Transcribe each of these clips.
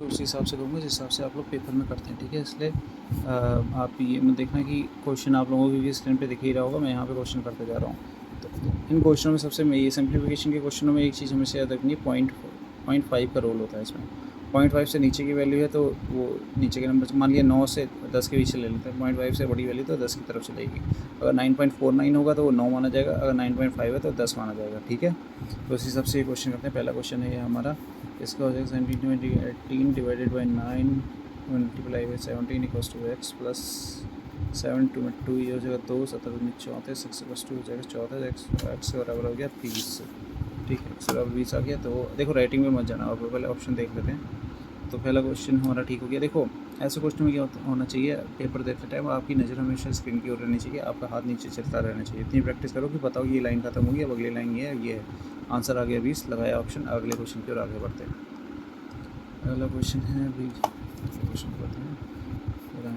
तो उसी हिसाब से करूँगा जिस हिसाब से आप लोग पेपर में करते हैं, ठीक है? इसलिए आप ये मत देखना कि क्वेश्चन आप लोगों को भी स्क्रीन पे दिख ही रहा होगा, मैं यहाँ पे क्वेश्चन करते जा रहा हूँ। तो इन क्वेश्चनों में सबसे ये सिम्प्लीफिकेशन के क्वेश्चनों में एक चीज़ हमेशा याद रखनी है, 0.5 का रोल होता है इसमें। 0.5 से नीचे की वैल्यू है तो वो नीचे के नंबर, मान लिया 9 से 10 के बीच से ले लेते हैं, 0.5 से बड़ी वैल्यू तो 10 की तरफ चलेगी। अगर 9.49 होगा तो वो 9 माना जाएगा, अगर 9.5 है तो 10 माना जाएगा, ठीक है? तो उस हिसाब से ये क्वेश्चन करते हैं। पहला क्वेश्चन है ये हमारा, इसका हो जाएगा 17 divided by 9 multiply by 17 equals to x plus 7 to में 2, ये हो जाएगा 2, 17 में 34, एक्स इक्वल्स टू हो जाएगा 14, एक्स के बराबर हो गया 20, ठीक है? एक्स बराबर 20 आ गया। तो देखो राइटिंग में मत जाना, और पहले ऑप्शन देख लेते हैं। तो पहला क्वेश्चन हमारा ठीक हो गया। देखो ऐसे क्वेश्चन में क्या होना चाहिए, पेपर देते टाइम आपकी नज़र हमेशा स्क्रीन की ओर रहनी चाहिए, आपका हाथ नीचे चलता रहना चाहिए। इतनी प्रैक्टिस करो कि बताओ ये लाइन खत्म होगी, अब अगली लाइन ये है। आंसर आ गया 20, लगाया ऑप्शन, अगले क्वेश्चन की ओर आगे बढ़ते हैं। अगला क्वेश्चन है अभी क्वेश्चन करते हैं।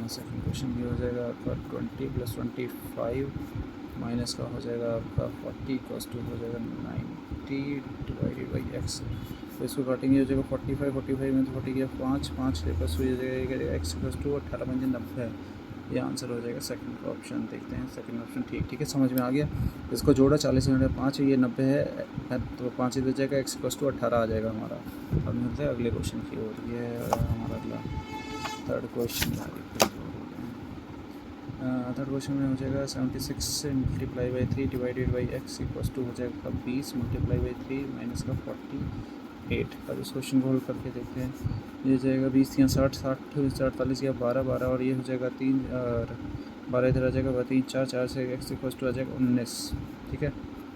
सेकंड क्वेश्चन ये हो जाएगा आपका 20 + 25 माइनस का हो जाएगा आपका 40 + 2 हो जाएगा 90 डिवाइडेड बाई एक्स। तो इसको काटेंगे, हो जाएगा 45 में तो 40 गया 5 के प्लस हो जाएगा एक्स + 2, 18 पंजे 90 है। ये आंसर हो जाएगा सेकंड ऑप्शन। देखते हैं सेकंड ऑप्शन, ठीक है, समझ में आ गया। इसको जोड़ा 40 में 5, ये 90 है तो 5 इधर जाएगा, एक्स + 2 18 आ जाएगा हमारा। अब मिलते हैं अगले क्वेश्चन की ओर। ये हमारा अगला थर्ड क्वेश्चन थर्ड क्वेश्चन में हो जाएगा 76 multiply by 3 divided by x equals to हो जाएगा 20 मल्टीप्लाई बाई 3 माइनस का 48। अब इस क्वेश्चन को हल करके देखते हैं। ये जाएगा 20 या 60 48 या 12 और ये हो जाएगा 3 और 12 इधर आ जाएगा 3 4 से एक्स इक्वल्स टू आ जाएगा 19, ठीक है?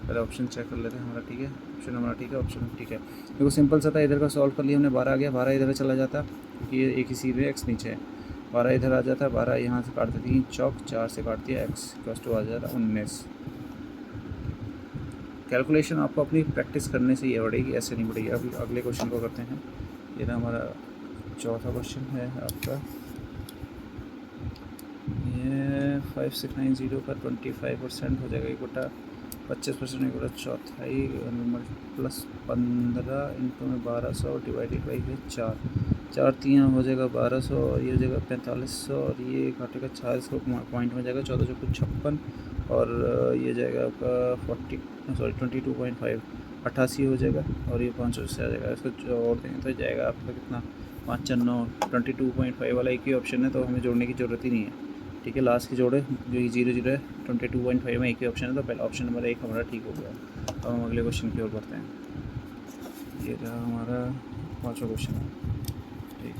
पहले ऑप्शन चेक कर लेते हैं हमारा, ठीक है? ऑप्शन हमारा ठीक है, ऑप्शन ठीक है। देखो सिंपल सा था, इधर का सॉल्व कर लिया हमने, 12 आ गया, 12 इधर चला जाता क्योंकि ये एक ही सीध में एक्स नीचे है, 12 इधर आ जाता है, 12 यहाँ से काट देती 4 4 से काट दिया, एक्स इक्वल्स टू आ जाता 19। कैलकुलेशन आपको अपनी प्रैक्टिस करने से ये बढ़ेगी, ऐसे नहीं बढ़ेगी। अभी अगले क्वेश्चन को करते हैं। ये ना हमारा चौथा क्वेश्चन है आपका, ये 5690 का 25% हो जाएगा, 25% एक बटा चौथाई प्लस 15 इंटू में 1200 डिवाइडेड बाई है 4 3 हो जाएगा 1200 और ये हो जाएगा 4500 और ये घाटेगा 4, इसको पॉइंट में जाएगा 14 चौको 56 और ये जाएगा आपका 22.5 88 हो जाएगा और ये 500 से आ जाएगा। इसको और देंगे तो जाएगा आपका कितना 5 4 9 22.5 वाला एक ही ऑप्शन है, तो हमें जोड़ने की ज़रूरत ही नहीं है, ठीक है? लास्ट की जोड़े जो ही 0 0 है, 22.5 में एक ही ऑप्शन है, तो पहले ऑप्शन नंबर 1 हमारा ठीक हो गया। अब हम अगले क्वेश्चन की ओर बढ़ते हैं। ये रहा हमारा पाँचवा क्वेश्चन है, ठीक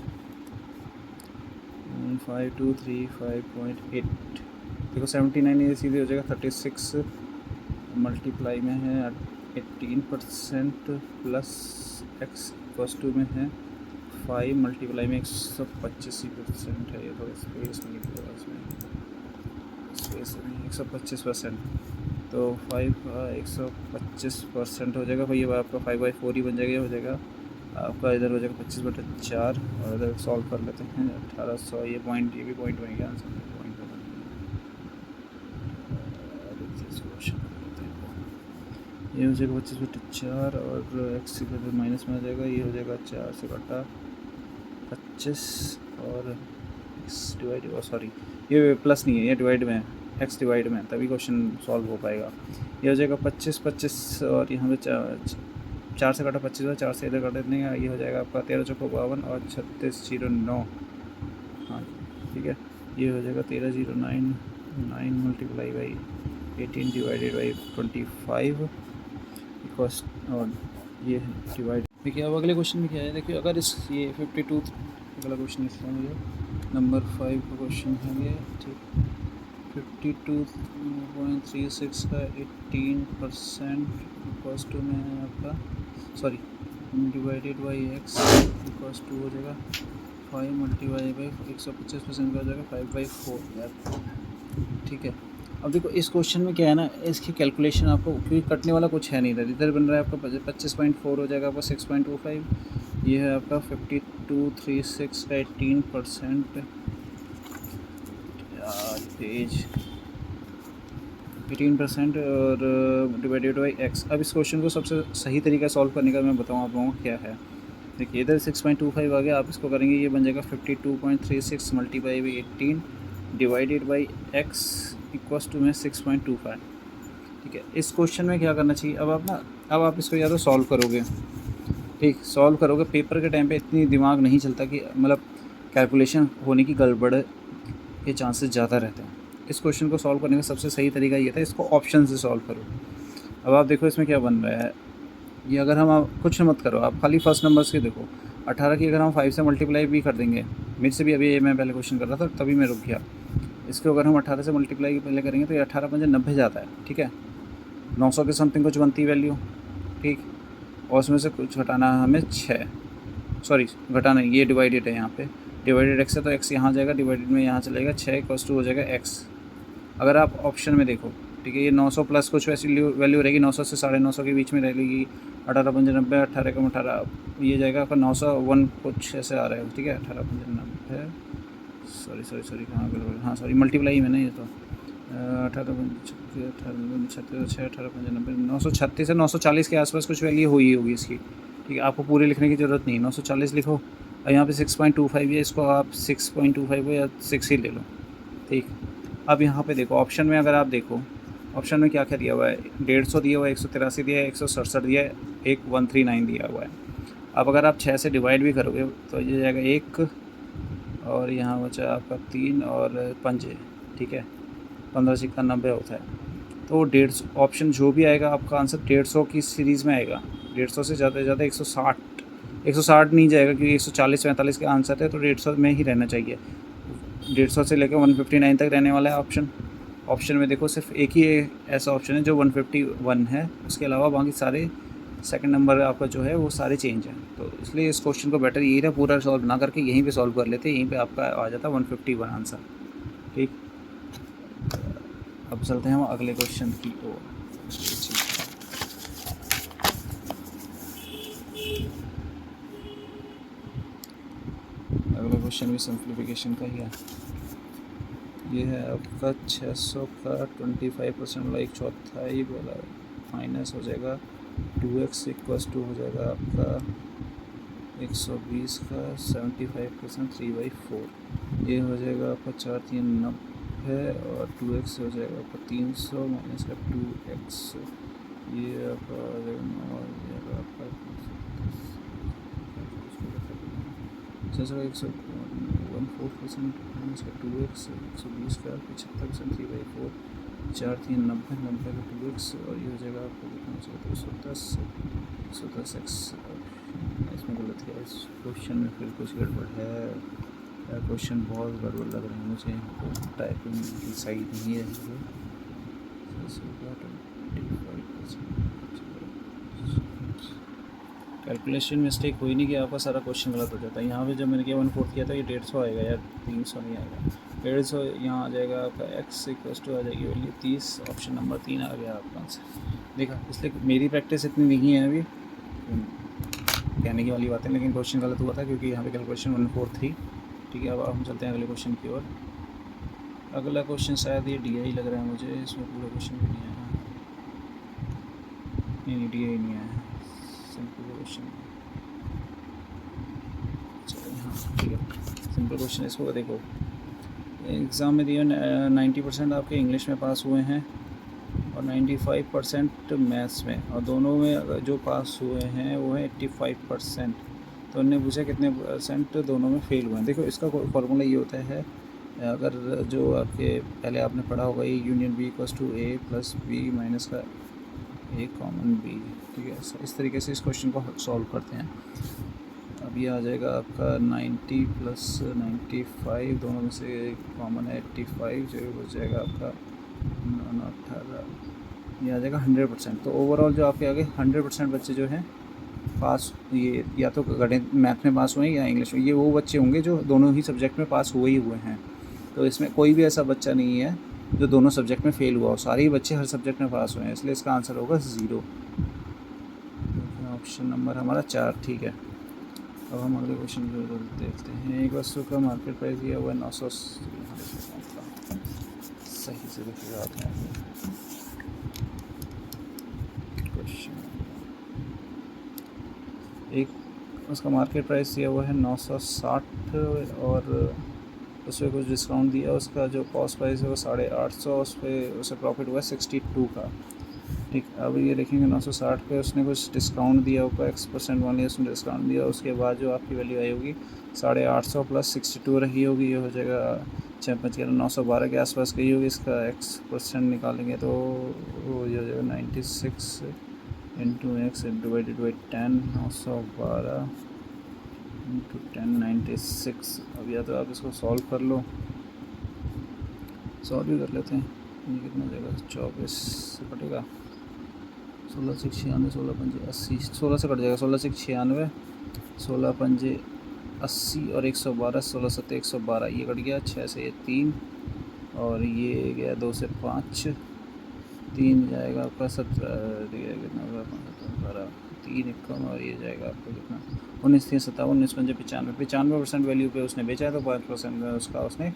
5235.8। देखो 79 ये सीधे हो जाएगा 36 मल्टीप्लाई में है 18% प्लस एक्स + 2 में है 5 मल्टीप्लाई में 125% है। ये थोड़ा स्पेस में निकलेगा, इसमें स्पेस नहीं, 125%, तो 125% हो जाएगा भाई, ये आपका 5/4 ही बन जाएगा। ये हो जाएगा आपका, इधर हो जाएगा 25/4 और इधर सॉल्व कर लेते हैं 1800। ये पॉइंट, ये भी पॉइंट बन गया आंसर, पॉइंट बन गया। ये हो जाएगा 25/4 और एक्स इधर माइनस में आ जाएगा, ये हो जाएगा 4 से कटा 25 और एक्स डिवाइड, सॉरी ये प्लस नहीं है, ये डिवाइड में है, एक्स डिवाइड में, तभी क्वेश्चन सॉल्व हो पाएगा। ये हो जाएगा 25 और यहाँ पे 4 से काटा 25 4 से इधर काट देंगे, ये हो जाएगा आपका 13 चौको 52 और 3609, हाँ ठीक है। ये हो जाएगा 1309 9 multiply by 18 divided by 25 equals, और ये डिवाइड। देखिए अब अगले क्वेश्चन में क्या है, देखिए अगर इस ये 52 अगला क्वेश्चन इसका मुझे नंबर 5 का क्वेश्चन है ये, ठीक 52.36 का 18% इक्वल्स टू में है आपका, sorry divided by x equals to हो जाएगा 5 मल्टीप्लाई बाई 125% का हो जाएगा 5/4 यार, ठीक है। अब देखो इस क्वेश्चन में क्या है ना, इसकी कैलकुलेशन आपको, क्योंकि कटने वाला कुछ है नहीं, इधर बन रहा है आपका 25.4 हो जाएगा आपका 6.25, ये है आपका 5236 का 18% पेज 18% और डिवाइडेड बाई एक्स। अब इस क्वेश्चन को सबसे सही तरीका सॉल्व करने का मैं बताऊँ आप लोगों को क्या है। देखिए इधर 6.25 आ गया, आप इसको करेंगे ये बन जाएगा 52.36 multiply by 18 divided by x equals to में 6.25। ठीक है, इस क्वेश्चन में क्या करना चाहिए, अब आप इसको या तो सॉल्व करोगे, ठीक, सॉल्व करोगे। पेपर के टाइम पे इतनी दिमाग नहीं चलता कि मतलब कैलकुलेशन होने की गड़बड़ के चांसेस ज़्यादा रहते हैं। इस क्वेश्चन को सॉल्व करने का सबसे सही तरीका ये था, इसको ऑप्शन से सॉल्व करो। अब आप देखो इसमें क्या बन रहा है, ये अगर हम आप कुछ मत करो, आप खाली फर्स्ट नंबर्स के देखो। 18 की अगर हम 5 से मल्टीप्लाई भी कर देंगे, मेरे से भी अभी ये मैं पहले क्वेश्चन कर रहा था तभी मैं रुक गया। इसको अगर हम 18 से मल्टीप्लाई पहले करेंगे तो ये 18 पंजे 90 जाता है, ठीक है, 900 के समथिंग कुछ बनती वैल्यू, ठीक, और उसमें से कुछ घटाना है हमें 6, सॉरी घटाना ये डिवाइडेड है यहाँ पे, डिवाइडेड x है तो x यहाँ जाएगा, डिवाइडेड में यहाँ चलेगा 6 इक्वल्स टू हो जाएगा x। अगर आप ऑप्शन में देखो, ठीक है, ये 900 प्लस कुछ वैसी वैल्यू रहेगी, 900 से 950 के बीच में रहेगी, 18 पंजे 90, 18 कम 18 ये जाएगा आपका 901 कुछ ऐसे आ रहा है, ठीक है, 18 पंजे 90, सॉरी कहाँ गड़बड़, हाँ सॉरी मल्टीप्लाई में ना ये तो 18 छत्तीस 18 पंजे 90, 936 से 940 के आसपास कुछ वैल्यू हुई होगी इसकी, ठीक है, आपको पूरे लिखने की ज़रूरत नहीं, 940 लिखो और यहाँ पे 6.25 है, इसको आप 6.25 को या 6 ही ले लो, ठीक। अब यहाँ पे देखो ऑप्शन में, अगर आप देखो ऑप्शन में क्या क्या दिया हुआ है, 150 दिया हुआ है, 183 दिया है, 167 दिया है, 139 दिया हुआ है। अब अगर आप 6 से डिवाइड भी करोगे तो ये जाएगा 1 और यहाँ बचा आपका 3 और पंजे, ठीक है, 15 सिक्का 90 होता है। तो 150 ऑप्शन जो भी आएगा आपका आंसर 150 की सीरीज़ में आएगा, 150 से ज़्यादा से ज़्यादा 160 नहीं जाएगा क्योंकि 140-45 के आंसर है तो 150 में ही रहना चाहिए। 150 से लेकर 159 तक रहने वाला है ऑप्शन। ऑप्शन में देखो सिर्फ एक ही ऐसा ऑप्शन है जो 151 है, उसके अलावा बाकी सारे सेकंड नंबर आपका जो है वो सारे चेंज हैं। तो इसलिए इस क्वेश्चन को बेटर यही था पूरा सॉल्व ना करके यहीं पे सॉल्व कर लेते, यहीं पे आपका आ जाता 151 आंसर, ठीक। अब चलते हैं हम अगले क्वेश्चन की ओर। अगला क्वेश्चन भी सिंप्लीफिकेशन का ही है। ये है आपका 600 का 25% वाला एक चौथाई वाला माइनस हो जाएगा 2x इक्वस टू हो जाएगा आपका 120 का 75% 3/4, ये हो जाएगा आपका 4 3 90 और 2x हो जाएगा आपका 300 माइनस का 2x, ये आपका आ जाएगा आपका 1/4% माइनस का 2x, 120 का 75% 3/4, 4 3 90 90 का 2x और ये हो जाएगा आपको कितना चाहिए 110x। इसमें गलत है, इस क्वेश्चन में फिर कुछ गड़बड़ है, क्वेश्चन बहुत गड़बड़ लग रहा है मुझे, टाइपिंग की सही नहीं है। कैलकुलेशन मिस्टेक हुई नहीं कि आपका सारा क्वेश्चन गलत हो जाता है। यहाँ पे जब मैंने किया 1/4 किया था ये 150 आएगा या 300 नहीं आएगा, 150 यहाँ आ जाएगा आपका x इक्वस टू आ जाएगी वैल्यू 30, ऑप्शन नंबर 3 आ गया आपका आंसर। देखा, इसलिए मेरी प्रैक्टिस इतनी नहीं है अभी कहने की वाली बातें, लेकिन क्वेश्चन गलत हुआ था क्योंकि यहाँ पे कैलकुलेशन 143, ठीक है। अब हम चलते हैं अगले क्वेश्चन की ओर। अगला क्वेश्चन शायद ये DI लग रहा है मुझे, इसमें पूरा क्वेश्चन भी नहीं आया, नहीं DI नहीं आया, सिंपल क्वेश्चन, चलिए हाँ ठीक है, सिंपल क्वेश्चन। इसको देखो एग्ज़ाम में दिए 90% आपके इंग्लिश में पास हुए हैं और 95% मैथ्स में, और दोनों में जो पास हुए हैं वो है 85%। तो उन्होंने पूछा कितने % दोनों में फेल हुए हैं। देखो इसका फॉर्मूला ये होता है, अगर जो आपके पहले आपने पढ़ा होगा ये union B equals to A plus B minus का A कॉमन B, ठीक है। इस तरीके से इस क्वेश्चन को सॉल्व करते हैं। अब ये आ जाएगा आपका 90 प्लस 95, दोनों में से कॉमन है 85, जो हो जाएगा आपका 18, ये आ जाएगा 100%। तो ओवरऑल जो आपके आगे 100% बच्चे जो हैं पास, ये या तो गणित मैथ में पास हुए हैं या इंग्लिश में, ये वो बच्चे होंगे जो दोनों ही सब्जेक्ट में पास हुए ही हुए हैं। तो इसमें कोई भी ऐसा बच्चा नहीं है जो दोनों सब्जेक्ट में फेल हुआ हो, सारे ही बच्चे हर सब्जेक्ट में पास हुए हैं, इसलिए इसका आंसर होगा 0, ऑप्शन नंबर हमारा 4, ठीक है। अब हम अगले क्वेश्चन को देखते हैं। एक वस्तु का मार्केट प्राइस दिया हुआ है 900, सही से देखिएगा आपने क्वेश्चन। एक उसका मार्केट प्राइस दिया हुआ है 960 और उस पर कुछ डिस्काउंट दिया, उसका जो कॉस्ट प्राइस है वो 850, उस पर उसे प्रॉफिट हुआ है 62 का। ठीक, अब ये देखेंगे 960 पे उसने कुछ डिस्काउंट दिया होगा, X% वाले उसने डिस्काउंट दिया, उसके बाद जो आपकी वैल्यू आई होगी 850 प्लस 62 रही होगी, ये हो जाएगा 6 912 के आसपास गई होगी। इसका X% निकालेंगे तो ये हो जाएगा 96 into x divided by 10, 912 into 10, 96। अब या तो आप इसको सॉल्व कर लो, सॉल्व भी कर लेते हैं। ये कितना हो जाएगा, 24 से कटेगा 16 से 96, 16 पंजे 80, 16 से कट जाएगा, 16 से 96, 16 पंजे 80 और 112, 16 सत्ते 112, ये कट गया। 6 से ये 3 और ये गया 2 से 5, 3 जाएगा आपका 17, कितना होगा 12, 3 कम, और ये जाएगा आपको कितना 19, 3 57, 19 पंजे 95% वैल्यू पे उसने बेचा है, तो 5% उसका उसने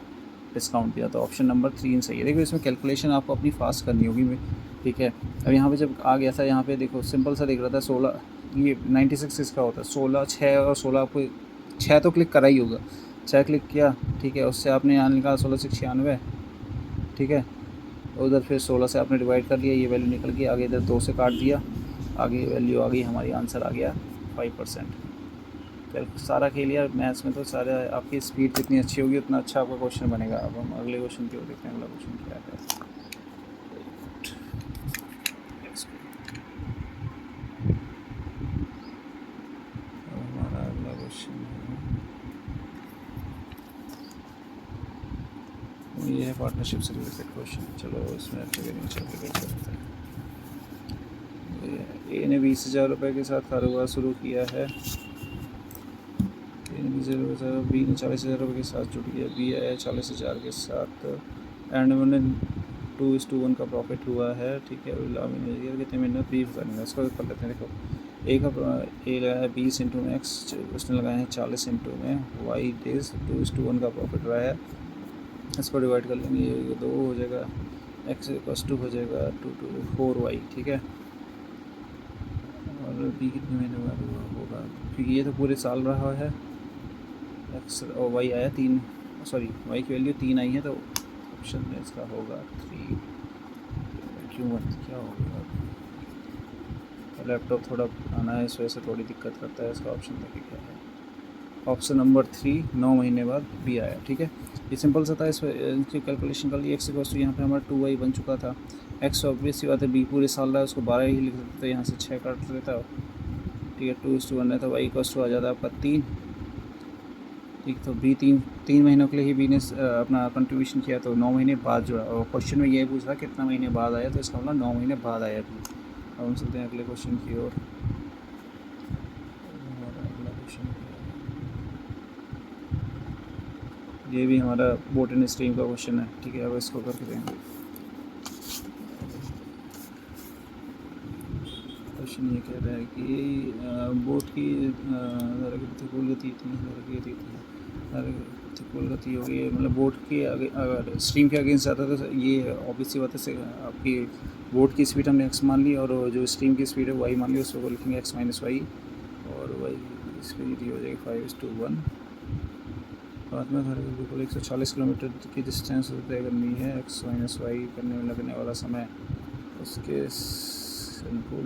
डिस्काउंट दिया। तो ऑप्शन नंबर 3 सही है। देखो इसमें कैलकुलेशन आपको अपनी फास्ट करनी होगी, ठीक है। अब यहाँ पे जब आ गया था, यहाँ पे देखो सिंपल सा दिख रहा था 16, ये 96 इसका होता है, 16 6 और 16 आपको 6 तो क्लिक करा ही होगा, 6 क्लिक किया, ठीक है। उससे आपने यहाँ निकाला 16 से 96, ठीक है। उधर फिर 16 से आपने डिवाइड कर लिया, ये वैल्यू निकल गई, आगे इधर 2 से काट दिया, आगे वैल्यू आ गई हमारी, आंसर आ गया 5%। फिर सारा खेल यार मैथ्स में तो सारा आपकी स्पीड जितनी अच्छी होगी उतना अच्छा आपका क्वेश्चन बनेगा। अब हम अगले क्वेश्चन की ओर देखते हैं, अगला क्वेश्चन क्या है। हमारा अगला क्वेश्चन है, ये है पार्टनरशिप से रिलेटेड क्वेश्चन। चलो इसमें करते हैं। ए ने 20,000 रुपये के साथ कारोबार शुरू किया है, बी ने 40,000 रुपये के साथ जुट गया, बी आया 40,000 के साथ, एंड उन्हें 2:1 का प्रॉफिट हुआ है, ठीक है। कितने महीने ब्रीफ करेंगे, इसको कर लेते हैं। देखो ए का ए लगाया 20 इंटू में एक्स, उसने लगाए हैं 40 इंटू में वाई डेज, 2:1 का प्रॉफिट रहा है। इसको डिवाइड कर लेंगे, ये 2 हो जाएगा, एक्स इक्वस 2 हो जाएगा 4y, ठीक है। और बी कितने महीने बाद होगा, क्योंकि ये तो पूरे साल रहा है। एक्स और वाई आया 3, सॉरी वाई की वैल्यू 3 आई है, तो ऑप्शन में इसका होगा 3 Q1। क्या होगा, लैपटॉप थोड़ा पुराना है, इस वजह से थोड़ी दिक्कत करता है। इसका ऑप्शन देखिए क्या है, ऑप्शन नंबर 3, 9 महीने बाद बी आया, ठीक है। ये सिंपल सा था, इसकी कैलकुलेशन कर ली। एक्स इक्वल टू यहाँ पे हमारा 2y बन चुका था, एक्स ऑब्वियस सी बात है बी पूरे साल रहा है, उसको 12 ही लिख देते, तो यहाँ से 6 काट लेता, ठीक है। 2:1 रहता, वाई इक्वल टू आ जाता है आपका 3, ठीक। तो बी 3 महीनों के लिए ही बी ने अपना कंट्रीब्यूशन किया, तो 9 महीने बाद जुड़ा। और क्वेश्चन में ये पूछ रहा कितना महीने बाद आया, तो इसका मतलब 9 महीने बाद आया भी। अब हम चलते हैं अगले क्वेश्चन की ओर। अगला क्वेश्चन ये भी हमारा बोट एंड स्ट्रीम का क्वेश्चन है, ठीक है। अब इसको करके देंगे। क्वेश्चन ये कह रहा है कि बोट की प्रतिकूल गति इतनी प्रतिकूल गति होगी, मतलब बोट के अगर स्ट्रीम के अगेंस्ट जाता है, तो ये ऑब्वियस सी बात है, आपकी बोट की स्पीड हमने x मान ली, और जो स्ट्रीम की स्पीड है y मान ली, उसको लिखेंगे x माइनस वाई, और y की स्पीड ये हो जाएगी 5:1। बाद में घर बिल्कुल 140 किलोमीटर की डिस्टेंस तय करनी है, x माइनस वाई करने में लगने वाला समय उसके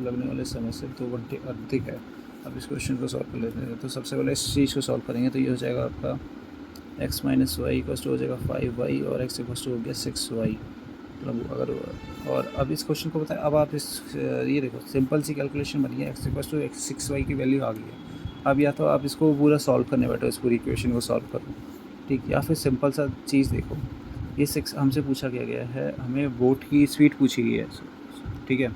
लगने वाले समय से 2 घंटे अधिक है। अब इस क्वेश्चन को सॉल्व कर लेते हैं। तो सबसे पहले इस चीज़ को सॉल्व करेंगे, तो ये हो जाएगा आपका x minus y equal to हो जाएगा 5y, और x इक्वल टू हो गया 6y, मतलब अगर। और अब इस क्वेश्चन को बताएं, अब आप इस ये देखो सिंपल सी कैलकुलेशन बनी है, x इक्वल टू 6y की वैल्यू आ गई है। अब या तो आप इसको पूरा सॉल्व करने बैठो, इस पूरी इक्वेशन को सॉल्व करो, ठीक। या फिर सिंपल सा चीज़ देखो, ये 6 हमसे पूछा गया है, हमें बोट की स्पीड पूछी गई है, ठीक है।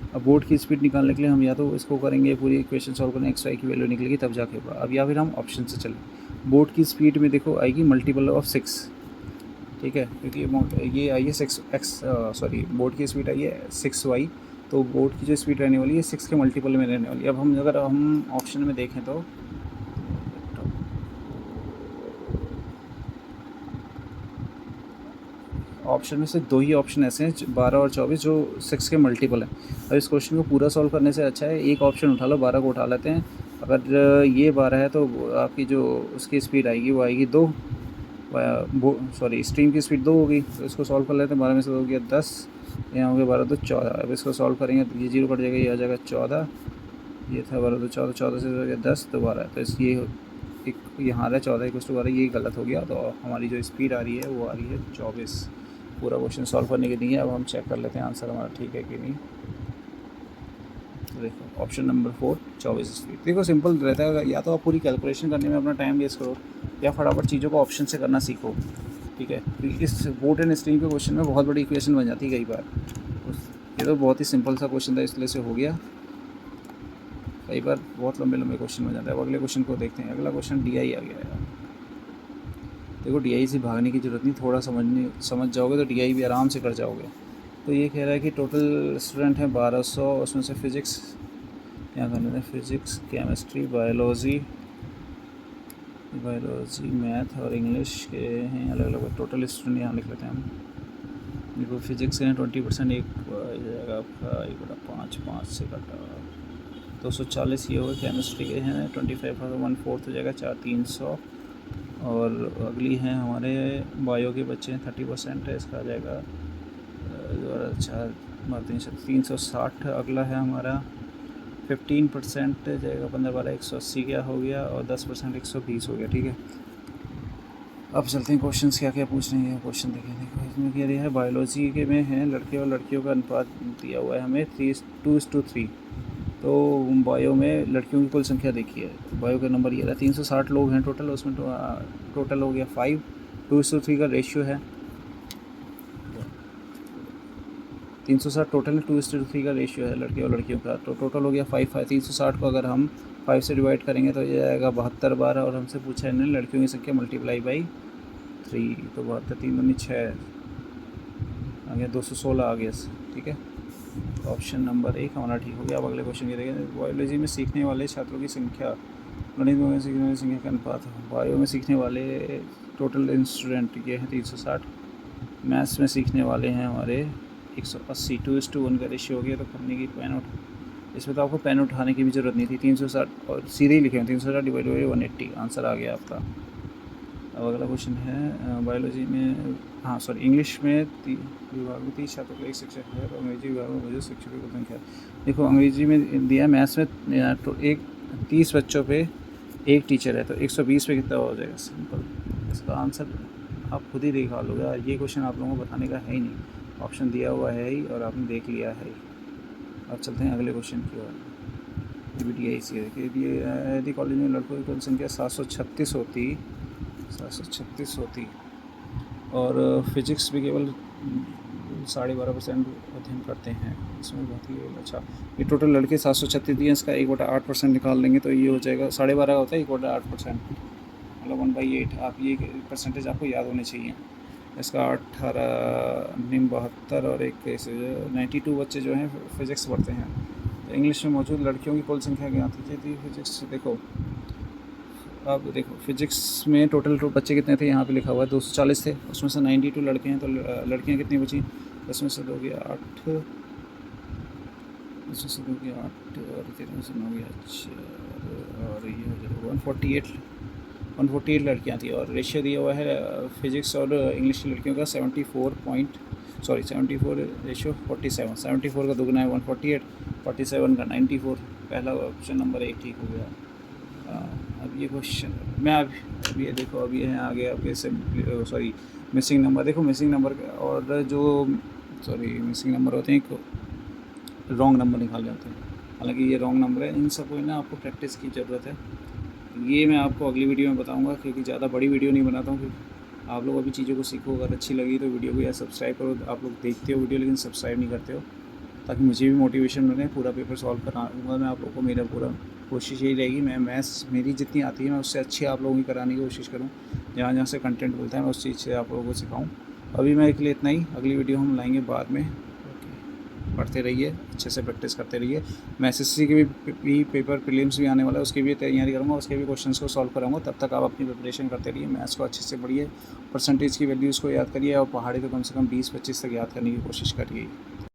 अब बोट की स्पीड निकालने के लिए हम या तो इसको करेंगे, पूरी इक्वेशन सॉल्व करेंगे, एक्स वाई की वैल्यू निकलेगी तब जाके होगा। अब या फिर हम ऑप्शन से चलें, बोट की स्पीड में देखो आएगी मल्टीपल ऑफ 6, ठीक है, क्योंकि ये आई है 6x, सॉरी बोट की स्पीड आई है 6y, तो बोट की जो स्पीड रहने वाली है 6 के मल्टीपल में रहने वाली है। अब हम अगर हम ऑप्शन में देखें तो ऑप्शन में से 2 ही ऑप्शन ऐसे हैं, 12 और 24, जो 6 के मल्टीपल हैं। अब इस क्वेश्चन को पूरा सॉल्व करने से अच्छा है एक ऑप्शन उठा लो, 12 को उठा लेते हैं, अगर ये 12 है तो आपकी जो उसकी स्पीड आएगी वो आएगी 2, स्ट्रीम की स्पीड 2 होगी। तो इसको सॉल्व कर लेते हैं। 12 में से 2 हो गया 10, यहाँ हो गया 12 तो 14। अब इसको सॉल्व करेंगे तो ये 0 कट जाएगा, ये आ जाएगा 14, ये था 12 तो 14, 14 से हो गया 10 तो 12। तो इस ये एक यहाँ आ रहा है 14 इक्वल टू 12, ये गलत हो गया। तो हमारी जो स्पीड आ रही है वो आ रही है 24। पूरा क्वेश्चन सॉल्व करने के लिए अब हम चेक कर लेते हैं आंसर हमारा ठीक है कि नहीं। तो देखो ऑप्शन नंबर 4 24 स्पीड। देखो सिंपल रहता है, या तो आप पूरी कैलकुलेशन करने में अपना टाइम वेस्ट करो या फटाफट चीज़ों को ऑप्शन से करना सीखो, ठीक है। इस बोट एंड स्ट्रीम के क्वेश्चन में बहुत बड़ी इक्वेशन बन जाती है कई बार। ये तो बहुत ही सिंपल सा क्वेश्चन था इसलिए से हो गया। कई बार बहुत लंबे लंबे क्वेश्चन बन जाते हैं। अब अगले क्वेश्चन को देखते हैं। अगला क्वेश्चन DI आ गया है। देखो DI से भागने की ज़रूरत नहीं, थोड़ा समझ जाओगे तो DI भी आराम से कर जाओगे। तो ये कह रहा है कि टोटल स्टूडेंट हैं 1200, उसमें से फिज़िक्स यहाँ कर लेते हैं, फिज़िक्स, केमिस्ट्री, बायोलॉजी, मैथ और इंग्लिश के हैं अलग अलग। टोटल स्टूडेंट यहाँ लिख लेते हैं हम। देखो फिज़िक्स के हैं 20%, एक जाएगा आपका 1/5, 5 से कटा 240 ये होगा। केमिस्ट्री के हैं 25 और 1/4 हो जाएगा 4, 300। और अगली हैं हमारे बायो के बच्चे हैं 30% है, इसका आ जाएगा 360। अगला है हमारा 15% जाएगा 15, 12, 180 क्या हो गया, और 10% 120 हो गया, ठीक है। अब चलते हैं क्वेश्चंस क्या क्या पूछ रहे हैं। क्वेश्चन देखिए, देखो इसमें क्या दिया है, बायोलॉजी के में है लड़के और लड़कियों का अनुपात दिया हुआ है हमें 3:2:3। तो बायो में लड़कियों की कुल संख्या देखिए, बायो का नंबर ये रहा 360 लोग हैं टोटल, उसमें टोटल हो गया 5, 2:3 का रेशियो है। 360 टोटल है, 2:3 का रेशियो है लड़के और लड़कियों का, तो टोटल हो गया 5। 360 को अगर हम 5 से डिवाइड करेंगे तो ये आएगा 72 बार। और हमसे पूछा है इन्होंने लड़कियों की संख्या मल्टीप्लाई बाई 3, तो 72, 3 दूनी 6 आ गया, 216 आ गया, ठीक है। ऑप्शन नंबर 1 हमारा ठीक हो गया। अब अगले क्वेश्चन ये देखेंगे, बायोलॉजी में सीखने वाले छात्रों की संख्या, गणित में सीखने वाली संख्या का अनुपात। बायो में सीखने वाले टोटल स्टूडेंट ये हैं 360, मैथ्स में सीखने वाले हैं हमारे 180, 2:1 का रेशियो हो गया। तो करने की पेन उठ, इसमें तो आपको पेन उठाने की भी ज़रूरत नहीं थी, 360 और सीधे ही लिखे हैं 360 डिवाइड बाई 180, आंसर आ गया आपका। अब अगला क्वेश्चन है बायोलॉजी में, इंग्लिश में विभाग में 30 छात्रों का एक शिक्षक है और अंग्रेजी विभाग में मुझे शिक्षकों की संख्या। देखो अंग्रेजी में दिया, मैथ्स में तो 30 बच्चों पे एक टीचर है, तो 120 पे कितना हो जाएगा। सिंपल, इसका आंसर आप खुद ही निकाल लोगे। ये क्वेश्चन आप लोगों को बताने का है ही नहीं, ऑप्शन दिया हुआ है ही और आपने देख लिया है ही। अब चलते हैं अगले क्वेश्चन की ओर। ये भी DI सी है। यदि कॉलेज में लड़कों की कुल संख्या 736 होती और फिज़िक्स भी केवल 12.5% अध्ययन करते हैं, इसमें बहुत ही अच्छा। ये टोटल लड़के 736 दिए, इसका 1/8% निकाल लेंगे तो ये हो जाएगा 12.5 होता है 1/8%, मतलब 1/8। आप ये परसेंटेज आपको याद होने चाहिए। इसका 18, 72 और 21, 92 बच्चे जो हैं फिज़िक्स पढ़ते हैं। तो इंग्लिश में मौजूद लड़कियों की कुल संख्या क्या थी फिज़िक्स। देखो अब देखो फिज़िक्स में टोटल बच्चे कितने थे, यहाँ पे लिखा हुआ है 240 थे, उसमें से 92 लड़के हैं, तो लड़कियाँ कितनी बची, उसमें से 2 गया 8, उसमें से 2 गया 8 और 3 से 9 गया 4, और ये हो जाएगा 148 लड़कियाँ थी। और रेशियो दिया हुआ है फिज़िक्स और इंग्लिश की लड़कियों का 74 रेशियो 47, 74 का दुगना है 148, 47 का 94। पहला ऑप्शन नंबर 1 ठीक हो गया। अब ये क्वेश्चन मैं अब ये देखो, अब ये है आगे आपके मिसिंग नंबर। देखो मिसिंग नंबर और जो मिसिंग नंबर होते हैं, एक रॉन्ग नंबर निकाले होते हैं, हालांकि ये रॉन्ग नंबर है। इन सबको ना आपको प्रैक्टिस की ज़रूरत है। ये मैं आपको अगली वीडियो में बताऊंगा, क्योंकि ज़्यादा बड़ी वीडियो नहीं बनाता हूँ, क्योंकि आप लोग अभी चीज़ों को सीखो। अगर अच्छी लगी तो वीडियो को या सब्सक्राइब करो। आप लोग देखते हो वीडियो लेकिन सब्सक्राइब नहीं करते हो, ताकि मुझे भी मोटिवेशन मिले। पूरा पेपर सॉल्व कराऊंगा मैं आप लोगों को, मेरा पूरा कोशिश यही रहेगी। मैं मैथ्स मेरी जितनी आती है मैं उससे अच्छी आप लोगों की कराने की कोशिश करूँ। जहाँ जहाँ से कंटेंट मिलता है मैं उस चीज़ से आप लोगों को सिखाऊँ। अभी मैं के लिए इतना ही, अगली वीडियो हम लाएंगे बाद में। पढ़ते रहिए, अच्छे से प्रैक्टिस करते रहिए। मैं SSC के भी पेपर प्रीलिम्स भी आने वाला है, उसकी भी तैयारी करूँगा, उसके भी क्वेश्चंस को सॉल्व कराऊंगा। तब तक आप अपनी प्रिपरेशन करते रहिए, मैथ्स को अच्छे से पढ़िए, परसेंटेज की वैल्यूज़ को याद करिए और पहाड़ी तो कम से कम 20-25 तक याद करने की कोशिश करिए।